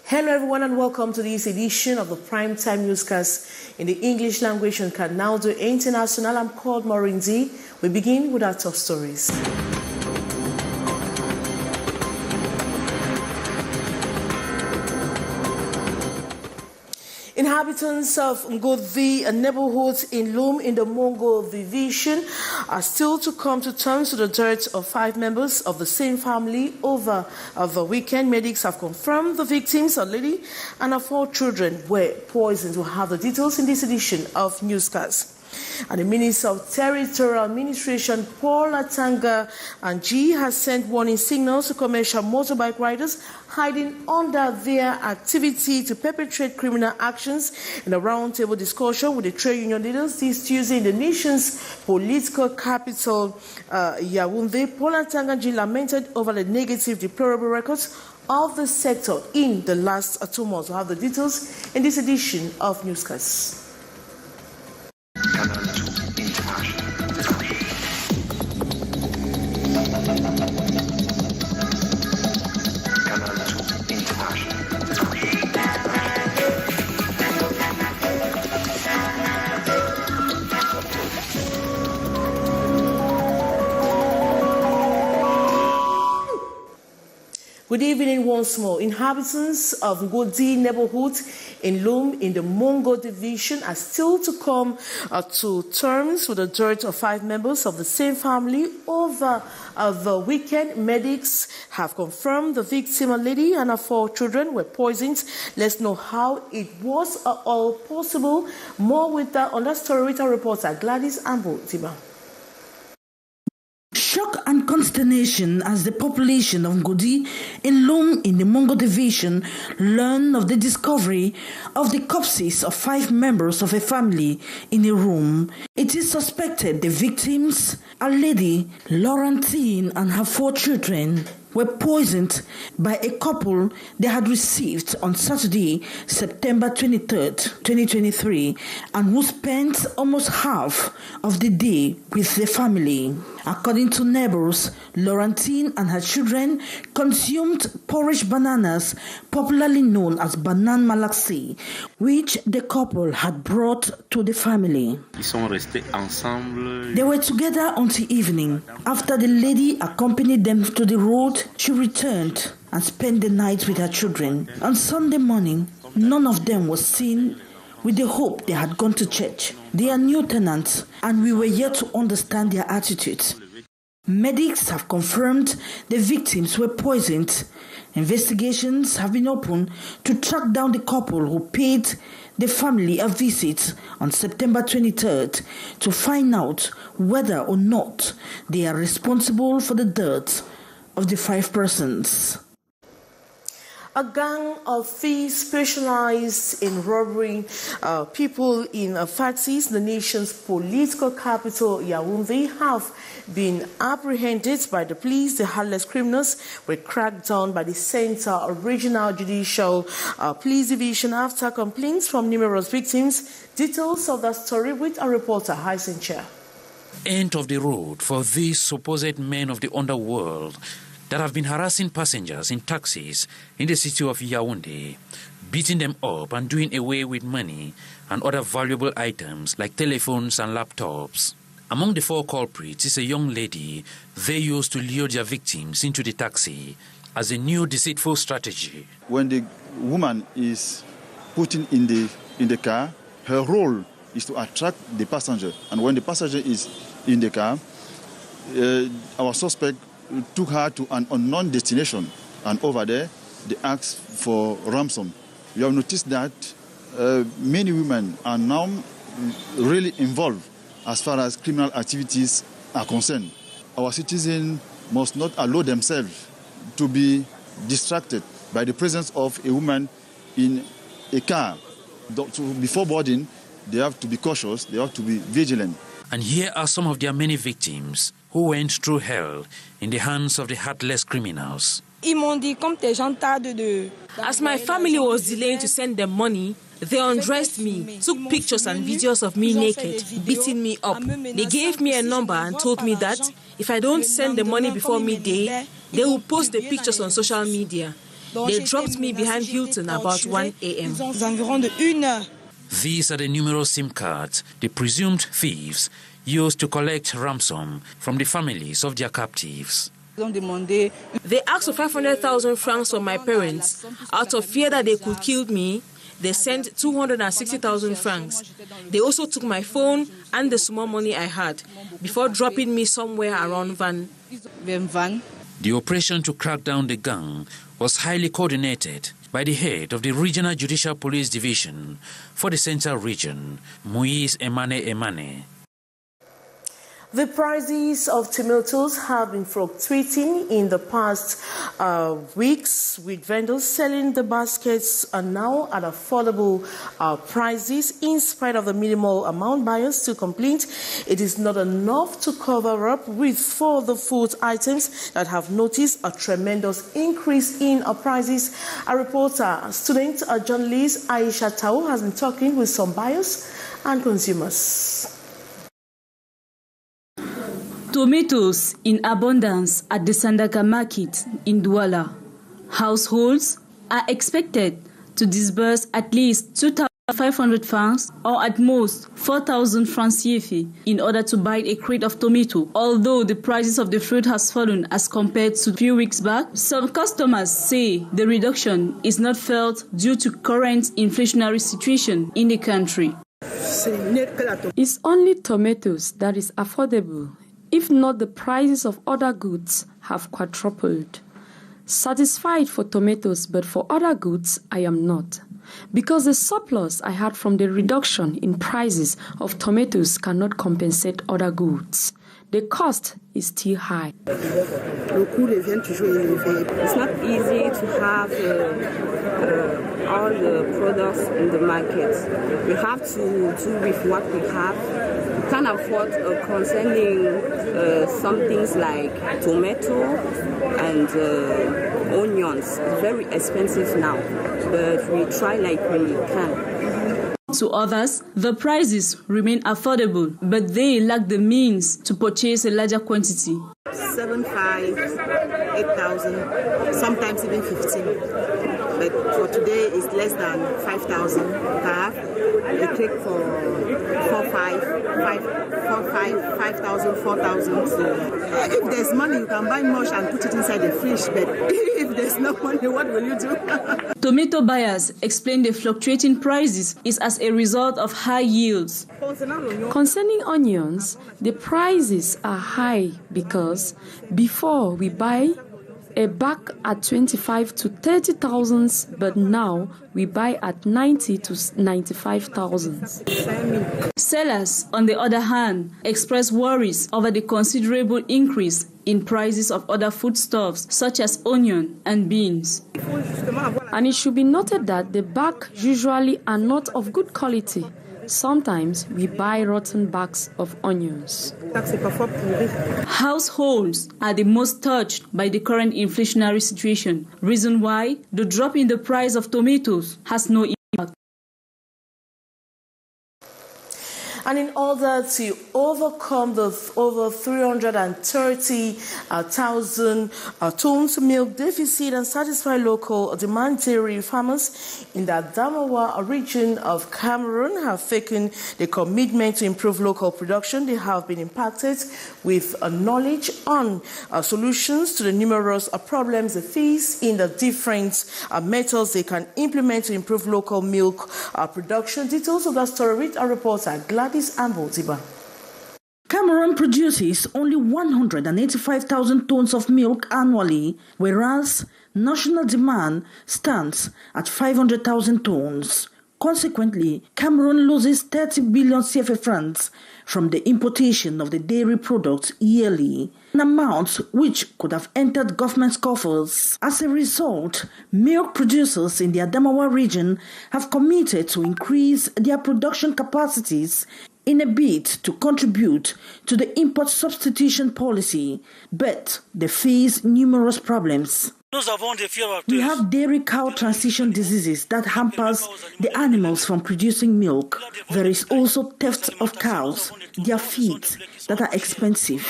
Hello everyone and welcome to this edition of the Primetime Newscast in the English language on Canal International. I'm called Morinzi. We begin with our top stories. Inhabitants of Ngodi, a neighborhood in LOUM in the Mongo division, are still to come to terms with the death of 5 members of the same family over the weekend. Medics have confirmed the victims, a lady and her 4 children, were poisoned. We'll have the details in this edition of Newscast. And the Minister of Territorial Administration, Paul Atanga G, has sent warning signals to commercial motorbike riders hiding under their activity to perpetrate criminal actions. In a roundtable discussion with the trade union leaders this Tuesday in the nation's political capital, Yaoundé, Paul Atanga G lamented over the negative, deplorable records of the sector in the last 2 months. We'll have the details in this edition of Newscast. Good evening once more. Inhabitants of Ngodi neighborhood in LOUM in the Mongo division are still to come to terms with the death of 5 members of the same family over the weekend. Medics have confirmed the victim, a lady and her 4 children, were poisoned. Let's know how it was all possible. More with that on that story with our reporter Gladys Ambo-Tima. Shock and consternation as the population of Ngodi in LOUM in the Mongo division learned of the discovery of the corpses of 5 members of a family in a room. It is suspected the victims, a lady, Laurentine, and her 4 children, were poisoned by a couple they had received on Saturday, September 23rd, 2023, and who spent almost half of the day with the family. According to neighbors, Laurentine and her children consumed porridge bananas, popularly known as banan malaxi, which the couple had brought to the family. They were together until evening. After the lady accompanied them to the road, she returned and spent the night with her children. On Sunday morning, none of them was seen, with the hope they had gone to church. They are new tenants, and we were yet to understand their attitudes. Medics have confirmed the victims were poisoned. Investigations have been opened to track down the couple who paid the family a visit on September 23rd to find out whether or not they are responsible for the death of the 5 persons. A gang of thieves specialized in robbing people in taxis, the nation's political capital, Yaoundé, have been apprehended by the police. The heartless criminals were cracked down by the Central Regional Judicial Police Division after complaints from numerous victims. Details of that story with our reporter, Hysen Chair. End of the road for these supposed men of the underworld that have been harassing passengers in taxis in the city of Yaoundé, beating them up and doing away with money and other valuable items like telephones and laptops. Among the 4 culprits is a young lady they used to lure their victims into the taxi as a new deceitful strategy. When the woman is putting in the car, her role is to attract the passenger. And when the passenger is in the car, our suspect took her to an unknown destination, and over there they asked for ransom. You have noticed that many women are now really involved as far as criminal activities are concerned. Our citizens must not allow themselves to be distracted by the presence of a woman in a car. Before boarding, they have to be cautious, they have to be vigilant. And here are some of their many victims who went through hell in the hands of the heartless criminals. As my family was delaying to send them money, they undressed me, took pictures and videos of me naked, beating me up. They gave me a number and told me that if I don't send the money before midday, they will post the pictures on social media. They dropped me behind Hilton about 1 a.m. These are the numerous SIM cards the presumed thieves used to collect ransom from the families of their captives. They asked for 500,000 francs from my parents. Out of fear that they could kill me, they sent 260,000 francs. They also took my phone and the small money I had before dropping me somewhere around Van. The operation to crack down the gang was highly coordinated by the head of the Regional Judicial Police Division for the Central Region, Moise Emane. The prices of tomatoes have been fluctuating in the past weeks, with vendors selling the baskets now at affordable prices. In spite of the minimal amount buyers to complete, it is not enough to cover up with further food items that have noticed a tremendous increase in prices. A reporter, student journalist Aisha Tao has been talking with some buyers and consumers. Tomatoes in abundance at the Sandaga market in Douala. Households are expected to disburse at least 2,500 francs or at most 4,000 francs CFA in order to buy a crate of tomato. Although the prices of the fruit has fallen as compared to a few weeks back, some customers say the reduction is not felt due to current inflationary situation in the country. It's only tomatoes that is affordable. If not, the prices of other goods have quadrupled. Satisfied for tomatoes, but for other goods, I am not. Because the surplus I had from the reduction in prices of tomatoes cannot compensate other goods. The cost is still high. It's not easy to have all the products in the market. We have to do with what we have. We can't afford concerning some things like tomato and onions. It's very expensive now, but we try like we can. To others, the prices remain affordable, but they lack the means to purchase a larger quantity. 7,500, 8,000, sometimes even 15. But for today, it's less than 5,000 per half. A cake for 5,000, 4,000. So if there's money, you can buy much and put it inside the fridge. But if there's no money, what will you do? Tomato buyers explain the fluctuating prices is as a result of high yields. Concerning onions, the prices are high because before we buy a bag at 25 to 30,000, but now we buy at 90 to 95,000. Sellers, on the other hand, express worries over the considerable increase in prices of other foodstuffs such as onion and beans. And it should be noted that the bags usually are not of good quality. Sometimes we buy rotten bags of onions. Households are the most touched by the current inflationary situation, reason why the drop in the price of tomatoes has no impact. And in order to overcome the over 330,000 tons milk deficit and satisfy local demand, dairy farmers in the Adamawa region of Cameroon have taken the commitment to improve local production. They have been impacted with knowledge on solutions to the numerous problems they face in the different methods they can implement to improve local milk production. Details of that story with our reporter Gladys Ambotiba. Cameroon produces only 185,000 tons of milk annually, whereas national demand stands at 500,000 tons. Consequently, Cameroon loses 30 billion CFA francs from the importation of the dairy products yearly, an amount which could have entered government coffers. As a result, milk producers in the Adamawa region have committed to increase their production capacities in a bid to contribute to the import substitution policy, but they face numerous problems. We have dairy cow transition diseases that hampers the animals from producing milk. There is also theft of cows, their feed that are expensive.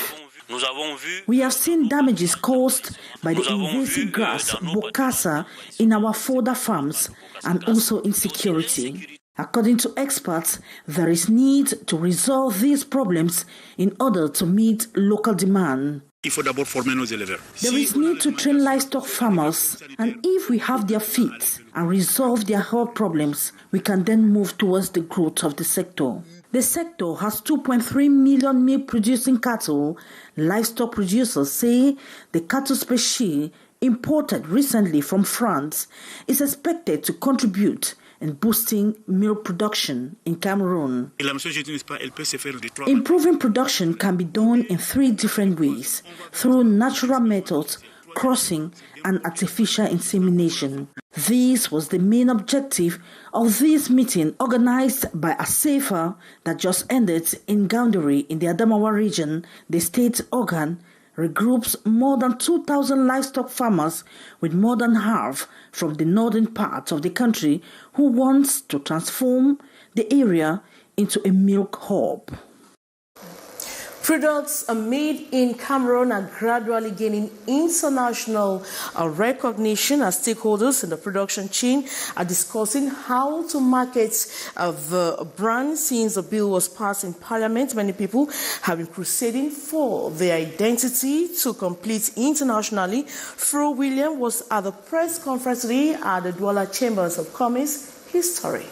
We have seen damages caused by the invasive grass bokassa in our fodder farms and also insecurity. According to experts, there is need to resolve these problems in order to meet local demand. There is need to train livestock farmers, and if we have their feet and resolve their health problems, we can then move towards the growth of the sector. The sector has 2.3 million milk-producing cattle. Livestock producers say the cattle species imported recently from France is expected to contribute in boosting milk production in Cameroon. Improving production can be done in 3 different ways: through natural methods, crossing, and artificial insemination. This was the main objective of this meeting organized by ASEFA that just ended in Gaundari in the Adamawa region. The state organ regroups more than 2,000 livestock farmers with more than half from the northern part of the country who wants to transform the area into a milk hub. Products made in Cameroon are gradually gaining international recognition as stakeholders in the production chain are discussing how to market the brand. Since the bill was passed in Parliament, many people have been crusading for their identity to compete internationally. Fro William was at the press conference today at the Douala Chambers of Commerce. His story.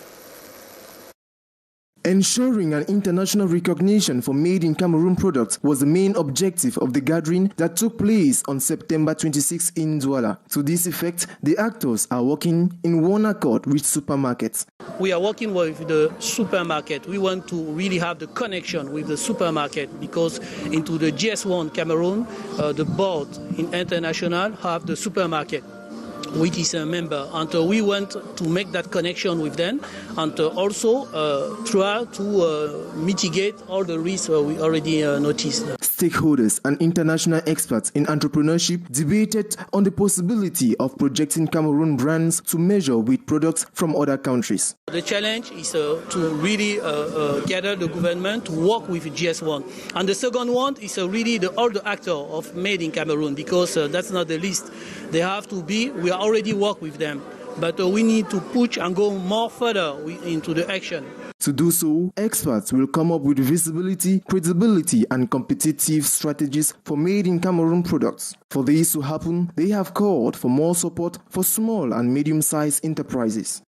Ensuring an international recognition for made in Cameroon products was the main objective of the gathering that took place on September 26 in Douala. To this effect, the actors are working in one accord with supermarkets. We are working with the supermarket. We want to really have the connection with the supermarket because into the GS1 Cameroon, the board in international have the supermarket, which is a member, and we want to make that connection with them and also try to mitigate all the risks we already noticed. Stakeholders and international experts in entrepreneurship debated on the possibility of projecting Cameroon brands to measure with products from other countries. The challenge is to really gather the government to work with GS1. And the second one is really all the actors of Made in Cameroon, because that's not the least. They have to be, we already work with them, but we need to push and go more further into the action. To do so, experts will come up with visibility, credibility, and competitive strategies for Made in Cameroon products. For this to happen, they have called for more support for small and medium-sized enterprises.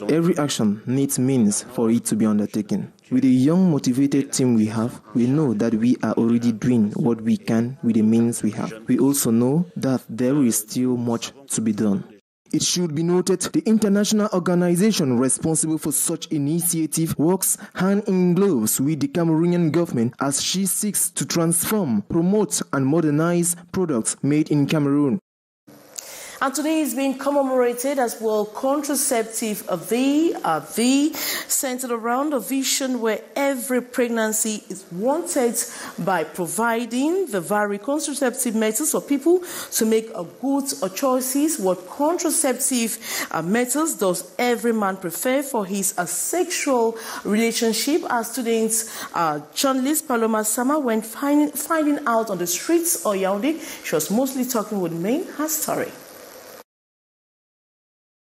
Every action needs means for it to be undertaken. With the young, motivated team we have, we know that we are already doing what we can with the means we have. We also know that there is still much to be done. It should be noted the international organization responsible for such initiative works hand in glove with the Cameroonian government as she seeks to transform, promote, and modernize products made in Cameroon. And today is being commemorated as World Contraceptive Day, centered around a vision where every pregnancy is wanted by providing the varied contraceptive methods for people to make good choices. What contraceptive methods does every man prefer for his sexual relationship? Our students, journalist Paloma Sama, went finding out on the streets of Yaoundé. She was mostly talking with men. Her story.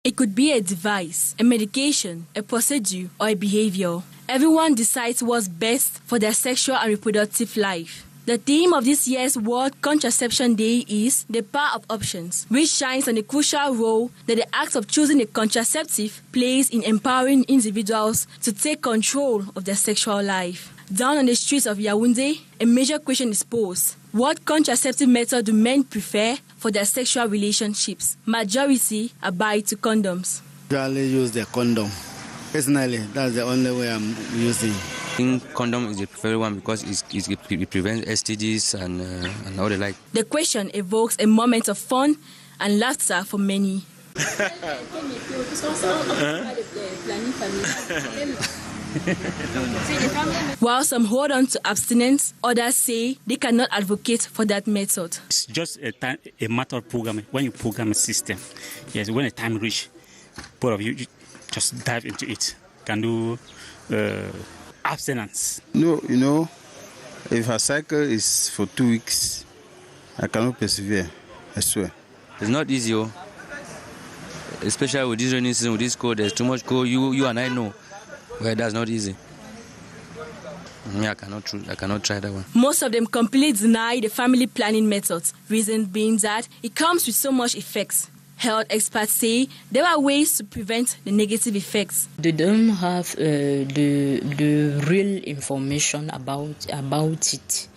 It could be a device, a medication, a procedure, or a behavior. Everyone decides what's best for their sexual and reproductive life. The theme of this year's World Contraception Day is the power of options, which shines on the crucial role that the act of choosing a contraceptive plays in empowering individuals to take control of their sexual life. Down on the streets of Yaoundé, a major question is posed. What contraceptive method do men prefer for their sexual relationships? Majority abide to condoms. Usually use the condom. Personally, that's the only way I'm using. I think condom is the preferred one because it prevents STDs and all the like. The question evokes a moment of fun and laughter for many. While some hold on to abstinence, others say they cannot advocate for that method. It's just a matter of programming. When you program a system, yes, when the time reaches, both of you just dive into it. Can do abstinence. No, If a cycle is for 2 weeks, I cannot persevere, I swear. It's not easy, especially with this rainy season, with this cold. There's too much cold. You and I know, well, that's not easy. I cannot try that one. Most of them completely deny the family planning methods, reason being that it comes with so much effects. Health experts say there are ways to prevent the negative effects. They don't have the real information about it.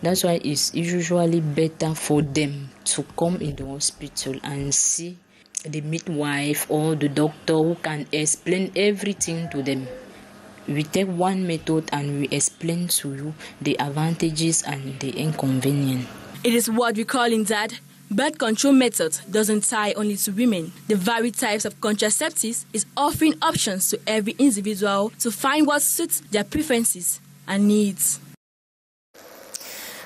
That's why it's usually better for them to come in the hospital and see the midwife or the doctor who can explain everything to them. We take one method and we explain to you the advantages and the inconvenience. It is what we call in that birth control method doesn't tie only to women. The varied types of contraceptives is offering options to every individual to find what suits their preferences and needs.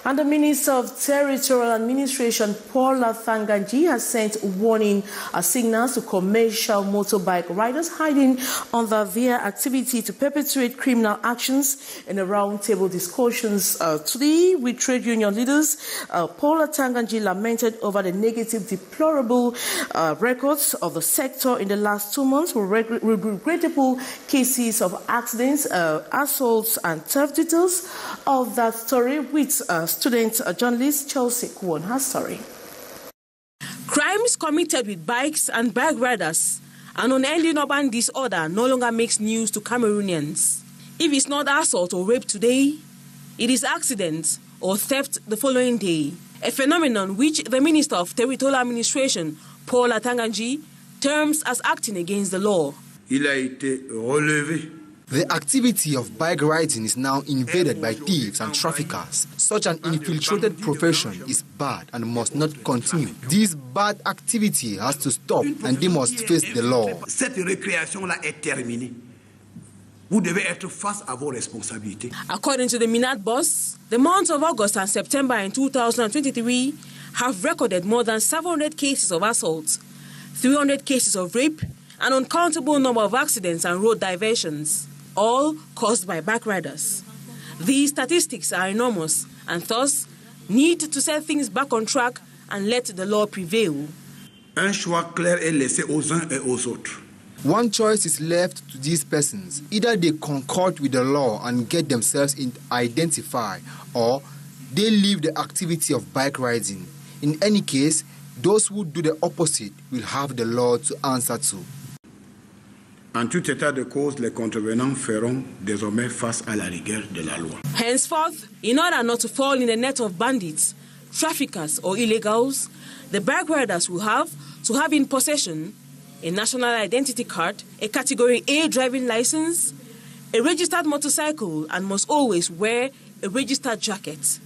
And the Minister of Territorial Administration, Paula Thanganji, has sent warning signals to commercial motorbike riders hiding under their activity to perpetrate criminal actions in a roundtable discussions today with trade union leaders. Paula Thanganji lamented over the negative, deplorable records of the sector in the last 2 months with regrettable cases of accidents, assaults and theft. Details of that story with student journalist Chelsea Kwon, her story. Crimes committed with bikes and bike riders and unending urban disorder no longer makes news to Cameroonians. If it's not assault or rape today, it is accident or theft the following day. A phenomenon which the Minister of Territorial Administration, Paula Thanganji, terms as acting against the law. Il a été relevé. The activity of bike riding is now invaded by thieves and traffickers. Such an infiltrated profession is bad and must not continue. This bad activity has to stop and they must face the law. Cette récréation-là est terminée. Vous devez être face à vos responsabilités. According to the Minat boss, the months of August and September in 2023 have recorded more than 700 cases of assault, 300 cases of rape, an uncountable number of accidents and road diversions, all caused by bike riders. These statistics are enormous and thus need to set things back on track and let the law prevail. Un choix clair est laissé aux uns et aux autres. One choice is left to these persons. Either they concord with the law and get themselves identified, or they leave the activity of bike riding. In any case, those who do the opposite will have the law to answer to. En tout état de cause, les contrevenants feront désormais face à la rigueur de la loi. Henceforth, in order not to fall in the net of bandits, traffickers or illegals, the bike riders will have to have in possession a national identity card, a Category A driving license, a registered motorcycle, and must always wear a registered jacket.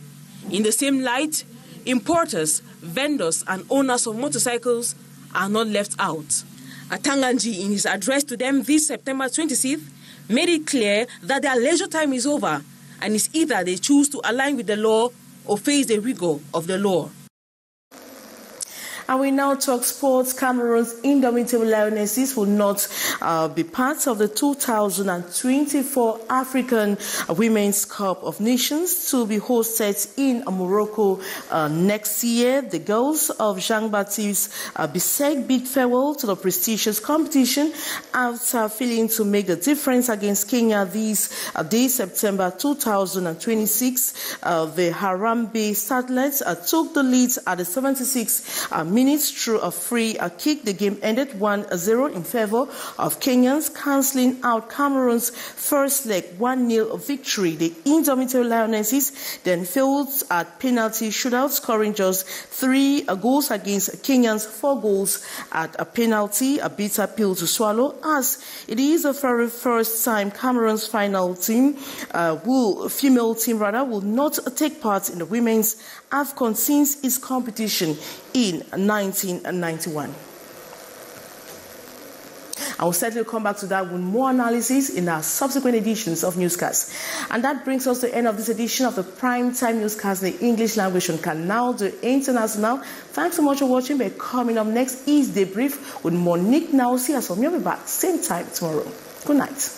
In the same light, importers, vendors, and owners of motorcycles are not left out. Thanganji, in his address to them this September 26th, made it clear that their leisure time is over and it's either they choose to align with the law or face the rigor of the law. And we now talk sports. Cameroon's indomitable Lionesses will not be part of the 2024 African Women's Cup of Nations to be hosted in Morocco next year. The girls of Jean-Baptiste Bissek bid farewell to the prestigious competition after failing to make the difference against Kenya this day, September 2026. The Harambee Starlets took the lead at the 76 minutes through a free kick. The game ended 1-0 in favor of Kenyans, cancelling out Cameroon's first leg 1-0 victory. The indomitable Lionesses then failed at penalty shootout, scoring just 3 goals against Kenyans' 4 goals at a penalty, a bitter pill to swallow, as it is the very first time Cameroon's female team will not take part in the women's AFCON since its competition in 1991. I will certainly come back to that with more analysis in our subsequent editions of Newscast. And that brings us to the end of this edition of the Primetime Newscast in the English language on Canal de International. Thanks so much for watching. But coming up next is Debrief with Monique Nausi. As for me, I'll be back same time tomorrow. Good night.